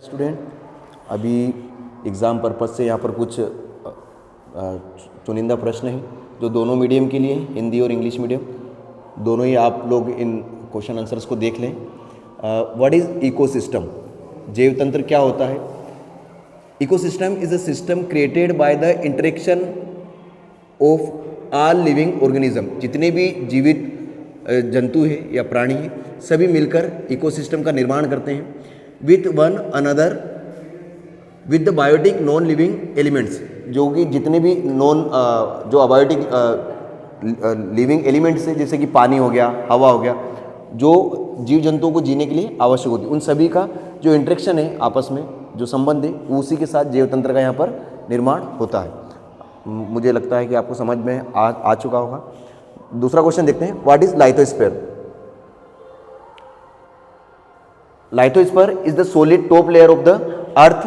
Student, अभी exam purpose से यहाँ पर कुछ चुनिंदा प्रश्न हैं जो दोनों मीडियम के लिए हैं, हिंदी और इंग्लिश मीडियम दोनों ही। आप लोग इन क्वेश्चन आंसर्स को देख लें। What is ecosystem? जैव तंत्र क्या होता है? Ecosystem is a system created by the interaction of all living organism. जितने भी जीवित जंतु हैं या प्राणी हैं, सभी मिलकर इकोसिस्टम का निर्माण करते हैं with one another with the biotic non living elements. जो कि जितने भी जो अबायोटिक लिविंग एलिमेंट्स हैं, जैसे कि पानी हो गया, हवा हो गया, जो जीव जंतुओं को जीने के लिए आवश्यक होती है, उन सभी का जो इंटरेक्शन है, आपस में जो संबंध है, उसी के साथ जैव तंत्र का यहाँ पर निर्माण होता है। मुझे लगता है कि आपको समझ में आ चुका होगा। दूसरा क्वेश्चन देखते हैं। What is lithosphere? Lithosphere is the solid top layer of the earth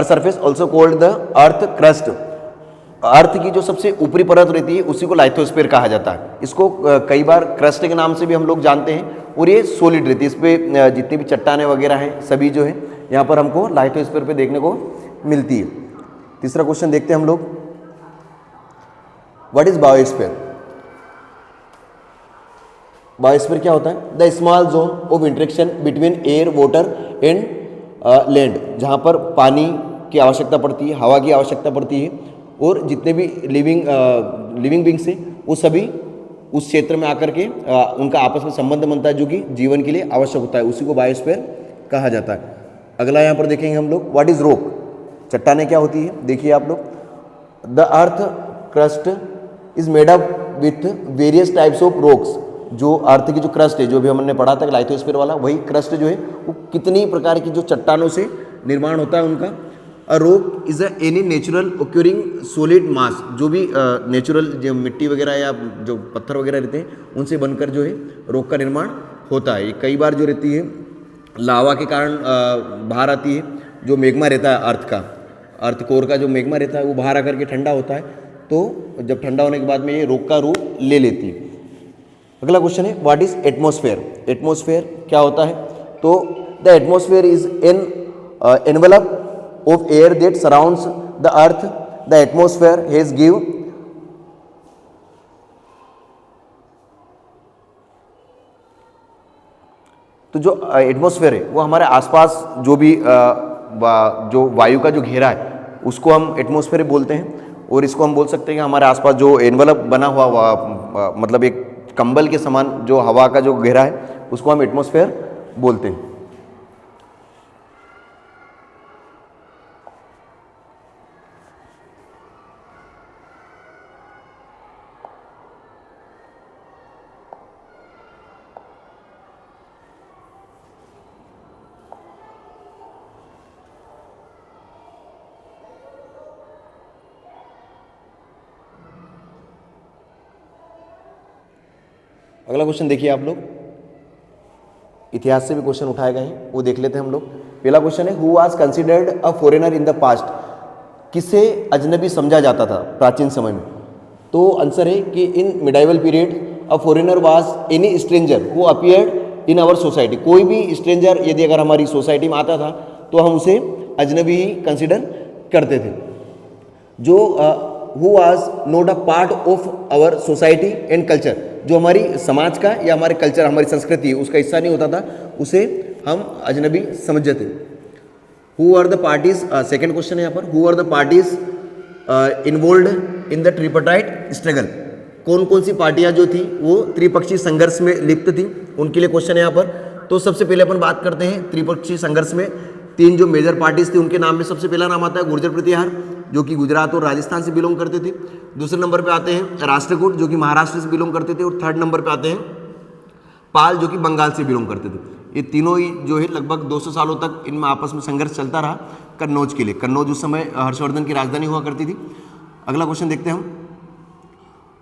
surface, also called the earth crust. अर्थ की जो सबसे ऊपरी परत रहती है उसी को लाइथोस्फीयर कहा जाता है। इसको कई बार क्रस्ट के नाम से भी हम लोग जानते हैं, और ये सॉलिड रहती है। इस पे जितनी भी चट्टानें वगैरह हैं, सभी जो है यहाँ पर हमको लाइथोस्फीयर पे देखने को मिलती है। तीसरा क्वेश्चन देखते हैं हम लोग। What is biosphere? बायोस्फीयर क्या होता है? The small zone of interaction between air, water and land, जहाँ पर पानी की आवश्यकता पड़ती है, हवा की आवश्यकता पड़ती है, और जितने भी लिविंग बींग्स हैं वो सभी उस क्षेत्र में आकर के उनका आपस में संबंध बनता है, जो कि जीवन के लिए आवश्यक होता है। उसी को बायोस्फीयर कहा जाता है। अगला यहाँ पर देखेंगे हम लोग। What is rock? चट्टानें क्या होती है? देखिए आप लोग। The earth crust is made up with various types of rocks. जो अर्थ की जो क्रस्ट है, जो भी हमने पढ़ा था लाइथोस्फीयर वाला, वही क्रस्ट जो है वो कितनी प्रकार की जो चट्टानों से निर्माण होता है उनका। A rock is a any natural occurring solid mass. जो भी नेचुरल जो मिट्टी वगैरह या जो पत्थर वगैरह रहते हैं, उनसे बनकर जो है रॉक का निर्माण होता है। ये कई बार जो रहती है लावा के कारण बाहर आती है। जो मैग्मा रहता है अर्थ का, अर्थ कोर का जो मैग्मा रहता है, वो बाहर आकर के ठंडा होता है, तो जब ठंडा होने के बाद में ये रॉक का रूप ले लेती है। अगला क्वेश्चन है। What is atmosphere? एटमॉस्फेयर क्या होता है? तो the atmosphere is an envelope of air that surrounds the earth. The atmosphere has give तो जो एटमॉस्फेयर है वो हमारे आसपास जो भी जो वायु का जो घेरा है उसको हम एटमॉस्फेयर बोलते हैं। और इसको हम बोल सकते हैं कि हमारे आसपास जो एनवेलप बना हुआ मतलब एक कंबल के समान जो हवा का जो घेरा है, उसको हम एटमॉस्फेयर बोलते हैं। अगला क्वेश्चन देखिए आप लोग। इतिहास से भी क्वेश्चन उठाए गए हैं, वो देख लेते हैं हम लोग। पहला क्वेश्चन है। Who was considered a foreigner in the past? किसे अजनबी समझा जाता था प्राचीन समय में? तो आंसर है कि in medieval period a foreigner was any stranger who appeared in our society. कोई भी स्ट्रेंजर यदि अगर हमारी सोसाइटी में आता था तो हम उसे अजनबी ही कंसिडर करते थे। जो who was not a part of our society and culture, जो हमारी समाज का या हमारे कल्चर, हमारी संस्कृति उसका हिस्सा नहीं होता था, उसे हम अजनबी समझते थे। Who are the parties? Second question है यहाँ पर। Who are the parties involved in the tripartite struggle? कौन कौन सी पार्टियां जो थी वो त्रिपक्षीय संघर्ष में लिप्त थी, उनके लिए क्वेश्चन है यहाँ पर। तो सबसे पहले अपन बात करते हैं त्रिपक्षीय संघर्ष में तीन जो मेजर पार्टीज थी उनके नाम में सबसे पहला नाम आता है गुर्जर प्रतिहार, जो कि गुजरात और राजस्थान से बिलोंग करते थे। दूसरे नंबर पे आते हैं राष्ट्रकूट, जो कि महाराष्ट्र से बिलोंग करते थे। और थर्ड नंबर पे आते हैं पाल, जो कि बंगाल से बिलोंग करते थे। ये तीनों ही जो है लगभग 200 सालों तक इनमें आपस में संघर्ष चलता रहा कन्नौज के लिए। कन्नौज उस समय हर्षवर्धन की राजधानी हुआ करती थी। अगला क्वेश्चन देखते हैं हम।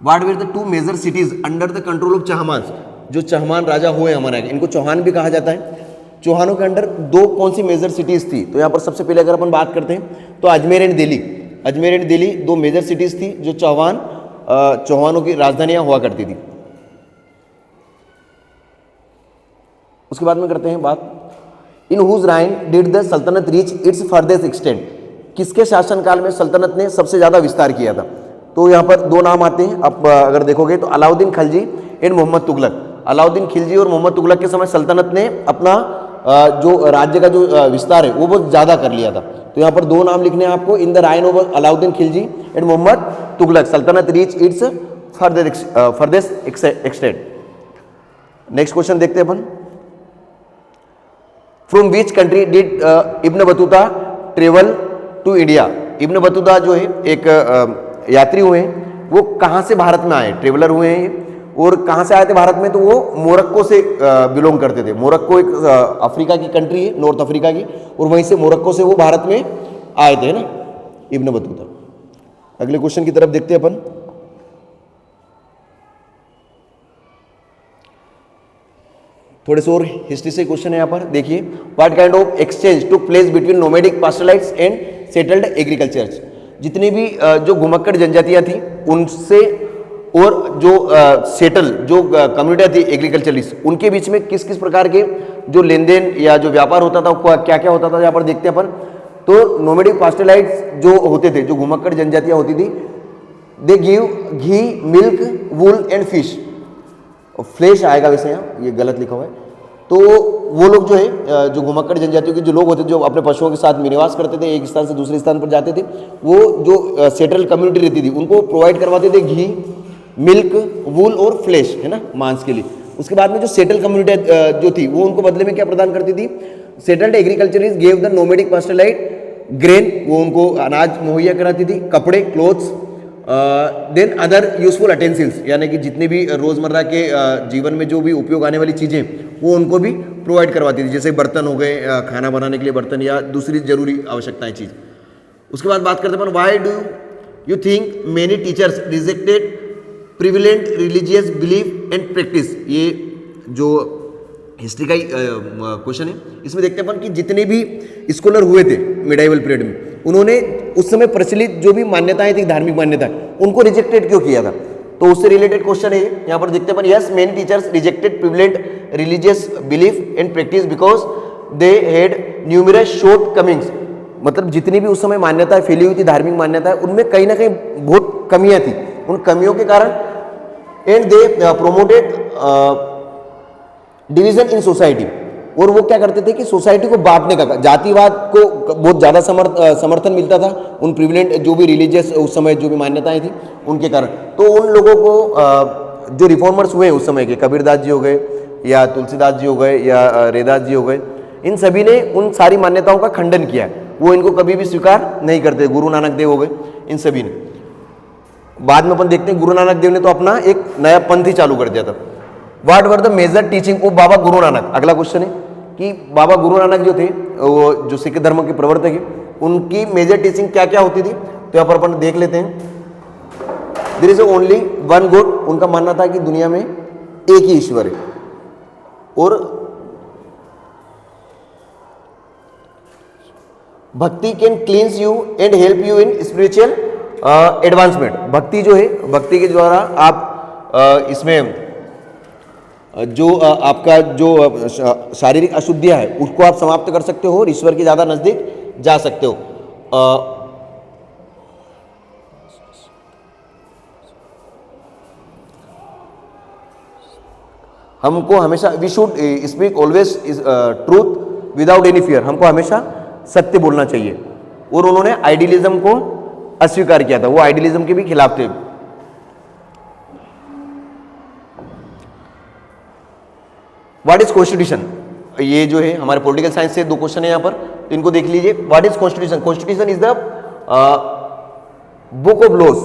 What were the two major cities under the control of Chahamana? जो चहमान राजा हुए हमारे, इनको चौहान भी कहा जाता है। चौहानों के अंडर दो कौन सी मेजर सिटीज थी? तो यहाँ पर सबसे पहले अगर अपन बात करते हैं तो अजमेर एंड दिल्ली। अजमेर एंड दिल्ली दो मेजर सिटीज थी जो चौहानों की राजधानियां हुआ करती थी। उसके बाद में करते हैं बात in whose reign did the sultanate reach its farthest extent, किसके शासनकाल में सल्तनत ने सबसे ज़्यादा विस्तार किया था? तो यहाँ पर दो नाम आते हैं, आप अगर देखोगे तो अलाउद्दीन खिलजी एंड मोहम्मद तुगलक। अलाउद्दीन खिलजी और मोहम्मद तुगलक के समय सल्तनत ने अपना जो राज्य का जो विस्तार है वो बहुत ज़्यादा कर लिया था। तो यहाँ पर दो नाम लिखने हैं आपको, in the reign of Alauddin Khilji and Mohammad Tughlaq sultanate reach its farthest extent. Next question देखते हैं अपन, from which country did Ibn Battuta travel to India? Ibn Battuta जो है एक यात्री हुए हैं, वो कहाँ से भारत में आए? ट्रेवलर हुए हैं और कहाँ से आए थे भारत में? तो वो मोरक्को से बिलोंग करते थे। मोरक्को एक अफ्रीका की कंट्री है, नॉर्थ अफ्रीका की, और वहीं से मोरक्को से वो भारत में आए थे ना, इब्न बतूता। अगले क्वेश्चन की तरफ देखते हैं अपन, थोड़े से और हिस्ट्री से क्वेश्चन है यहाँ पर देखिए, what kind of exchange took place between nomadic pastoralists and settled agricultures? जितनी भी जो घुमक्कड़ जनजातियां थी उनसे और जो सेटल जो कम्युनिटियां थी एग्रीकल्चरलिस्ट, उनके बीच में किस किस प्रकार के जो लेन देन या जो व्यापार होता था, क्या क्या होता था यहाँ पर देखते हैं अपन। तो नोमैडिक पास्टरलाइट्स जो होते थे, जो घुमक्कड़ जनजातियां होती थी, they give ghee, milk, wool and fish. Flash आएगा वैसे यहाँ, ये गलत लिखा हुआ है। तो वो लोग जो है, जो घुमक्कड़ जनजातियों के जो लोग होते थे, जो अपने पशुओं के साथ निवास करते थे, एक स्थान से दूसरे स्थान पर जाते थे, वो जो सेटल कम्युनिटी रहती थी उनको प्रोवाइड करवाते थे घी, मिल्क, वूल और फ्लैश, है ना, मांस के लिए। उसके बाद में जो सेटल कम्युनिटी जो थी वो उनको बदले में क्या प्रदान करती थी? Settled agriculturist gave the nomadic pastoralist grain, वो उनको अनाज मुहैया कराती थी, कपड़े, clothes, then other useful utensils, यानी कि जितने भी रोज़मर्रा के जीवन में जो भी उपयोग आने वाली चीज़ें वो उनको भी प्रोवाइड करवाती थी, जैसे बर्तन हो गए, खाना बनाने के लिए बर्तन या दूसरी जरूरी आवश्यकताएं चीज़। उसके बाद बात करते हैं, why do you think many teachers rejected prevalent religious belief and practice? ये जो हिस्ट्री का ही क्वेश्चन है, इसमें देखते हैं अपन कि जितने भी स्कॉलर हुए थे मिडाइवल पीरियड में, उन्होंने उस समय प्रचलित जो भी मान्यताएं थी, धार्मिक मान्यताएं, उनको रिजेक्टेड क्यों किया था? तो उससे रिलेटेड क्वेश्चन है यहाँ पर देखते हैं अपन, yes many teachers rejected prevalent religious belief and practice because they had numerous shortcomings. मतलब जितनी भी उस समय मान्यताएं फैली हुई थी, धार्मिक मान्यताएं, उनमें कहीं ना कहीं बहुत कमियां थी। उन कमियों के कारण and they promoted division in society, और वो क्या करते थे कि सोसाइटी को बांटने का, जातिवाद को बहुत ज़्यादा समर्थन मिलता था उन प्रिविलेंट जो भी रिलीजियस उस समय जो भी मान्यताएं थी उनके कारण। तो उन लोगों को जो रिफॉर्मर्स हुए उस समय के, कबीरदास जी हो गए या तुलसीदास जी हो गए या रैदास जी हो गए, इन सभी ने उन सारी मान्यताओं का खंडन किया है, वो इनको कभी भी स्वीकार नहीं करते। गुरु नानक देव हो गए, इन सभी ने। बाद में अपन देखते हैं गुरु नानक देव ने तो अपना एक नया पंथ ही चालू कर दिया था। What were the major teaching of Baba Guru Nanak? अगला क्वेश्चन है कि बाबा गुरु नानक जो थे, वो जो सिख धर्म के प्रवर्तक है, उनकी मेजर टीचिंग क्या क्या होती थी? तो यहाँ पर अपन देख लेते हैं। There is only one god, उनका मानना था कि दुनिया में एक ही ईश्वर है, और भक्ति can क्लींस you and help you in spiritual advancement. भक्ति जो है, भक्ति के द्वारा आप इसमें जो आपका जो शारीरिक अशुद्धियां है उसको आप समाप्त कर सकते हो और ईश्वर के ज़्यादा नज़दीक जा सकते हो। हमको हमेशा we should speak always truth without any fear, हमको हमेशा सत्य बोलना चाहिए। और उन्होंने आइडियलिज्म को अस्वीकार किया था, वो आइडियलिज्म के भी खिलाफ थे। What is constitution? ये जो है हमारे पॉलिटिकल साइंस से दो क्वेश्चन है यहाँ पर, तो इनको देख लीजिए। What is constitution? Constitution is the book of laws.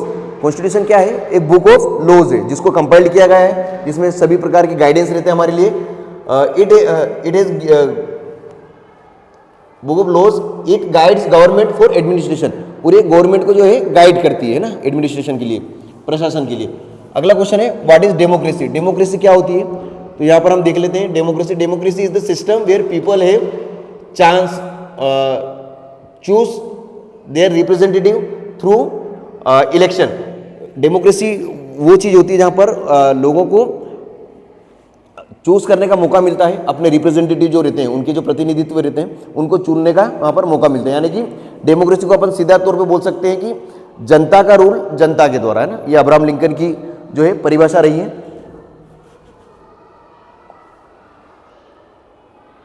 Constitution क्या है? एक बुक ऑफ लॉज है जिसको कंपाइल किया गया है, जिसमें सभी प्रकार के गाइडेंस रहते हैं हमारे लिए। It is book of laws, it guides government for administration, पूरे गवर्नमेंट को जो है गाइड करती है ना, एडमिनिस्ट्रेशन के लिए, प्रशासन के लिए। अगला क्वेश्चन है व्हाट इज डेमोक्रेसी? डेमोक्रेसी क्या होती है? तो यहाँ पर हम देख लेते हैं democracy. Democracy is the system where people have chance choose their representative through election. Democracy वो चीज़ होती है जहाँ पर लोगों को चूज करने का मौका मिलता है, अपने रिप्रेजेंटेटिव जो रहते हैं, उनके जो प्रतिनिधित्व रहते हैं, उनको चुनने का वहाँ पर मौका मिलता है। यानी कि डेमोक्रेसी को अपन सीधा तौर पे बोल सकते हैं कि जनता का रूल जनता के द्वारा, है ना। ये अब्राहम लिंकन की जो है परिभाषा रही है।